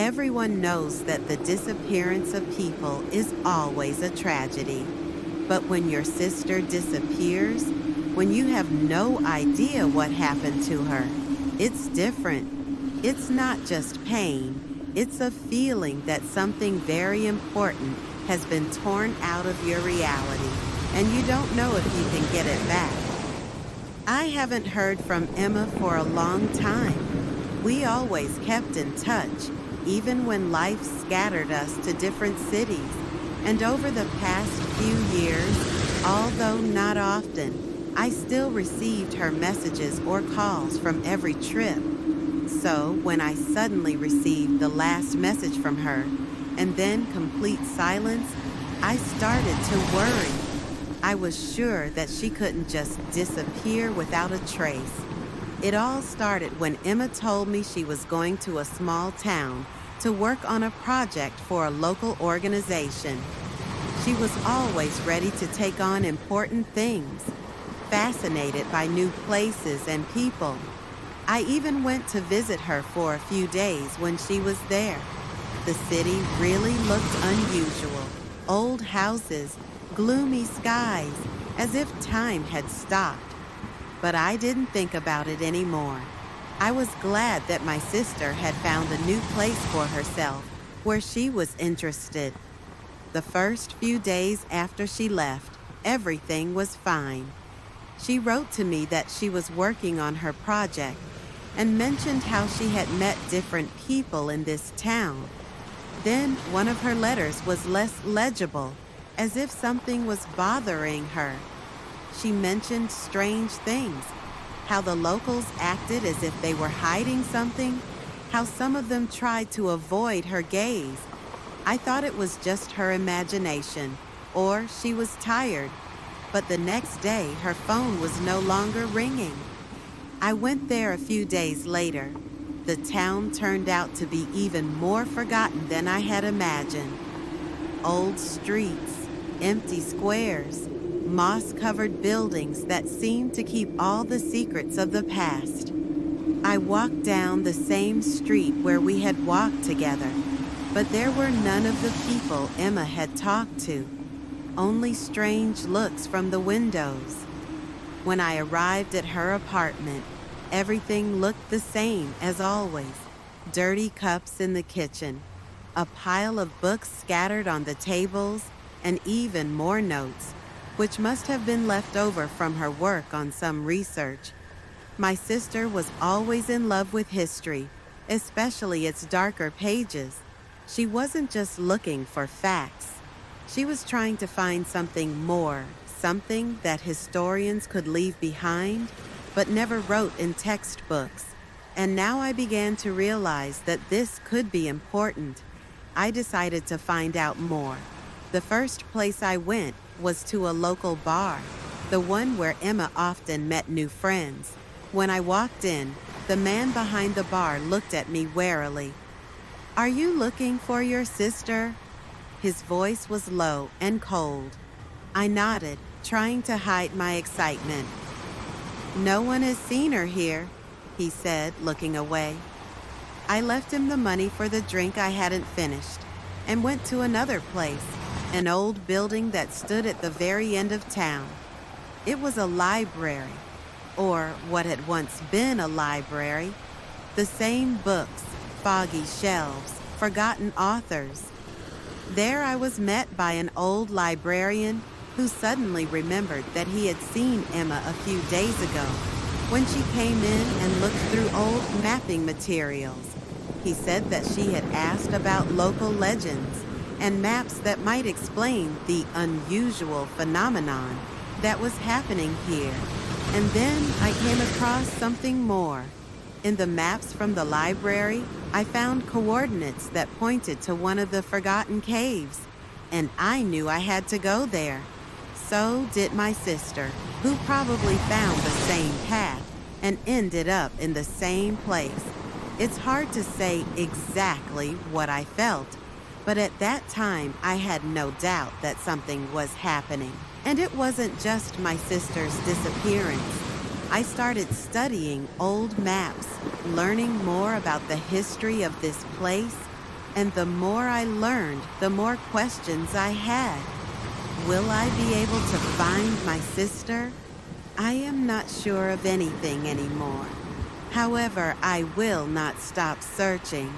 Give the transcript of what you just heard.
Everyone knows that the disappearance of people is always a tragedy. But when your sister disappears, when you have no idea what happened to her, it's different. It's not just pain, it's a feeling that something very important has been torn out of your reality, and you don't know if you can get it back. I haven't heard from Emma for a long time. We always kept in touch, even when life scattered us to different cities. And over the past few years, although not often, I still received her messages or calls from every trip. So when I suddenly received the last message from her, and then complete silence, I started to worry. I was sure that she couldn't just disappear without a trace. It all started when Emma told me she was going to a small town to work on a project for a local organization. She was always ready to take on important things, fascinated by new places and people. I even went to visit her for a few days when she was there. The city really looked unusual. Old houses, gloomy skies, as if time had stopped. But I didn't think about it anymore. I was glad that my sister had found a new place for herself where she was interested. The first few days after she left, everything was fine. She wrote to me that she was working on her project and mentioned how she had met different people in this town. Then one of her letters was less legible, as if something was bothering her. She mentioned strange things, how the locals acted as if they were hiding something, how some of them tried to avoid her gaze. I thought it was just her imagination, or she was tired. But the next day, her phone was no longer ringing. I went there a few days later. The town turned out to be even more forgotten than I had imagined. Old streets, empty squares, moss-covered buildings that seemed to keep all the secrets of the past. I walked down the same street where we had walked together, but there were none of the people Emma had talked to, only strange looks from the windows. When I arrived at her apartment, everything looked the same as always. Dirty cups in the kitchen, a pile of books scattered on the tables, and even more notes, which must have been left over from her work on some research. My sister was always in love with history, especially its darker pages. She wasn't just looking for facts. She was trying to find something more, something that historians could leave behind, but never wrote in textbooks. And now I began to realize that this could be important. I decided to find out more. The first place I went was to a local bar, the one where Emma often met new friends. When I walked in, the man behind the bar looked at me warily. "Are you looking for your sister?" His voice was low and cold. I nodded, trying to hide my excitement. "No one has seen her here," he said, looking away. I left him the money for the drink I hadn't finished and went to another place, an old building that stood at the very end of town. It was a library, or what had once been a library. The same books, foggy shelves, forgotten authors. There I was met by an old librarian who suddenly remembered that he had seen Emma a few days ago when she came in and looked through old mapping materials. He said that she had asked about local legends and maps that might explain the unusual phenomenon that was happening here. And then I came across something more. In the maps from the library, I found coordinates that pointed to one of the forgotten caves, and I knew I had to go there. So did my sister, who probably found the same path and ended up in the same place. It's hard to say exactly what I felt, but at that time I had no doubt that something was happening. And it wasn't just my sister's disappearance. I started studying old maps, learning more about the history of this place, And the more I learned, the more questions I had. Will I be able to find my sister? I am not sure of anything anymore. However, I will not stop searching.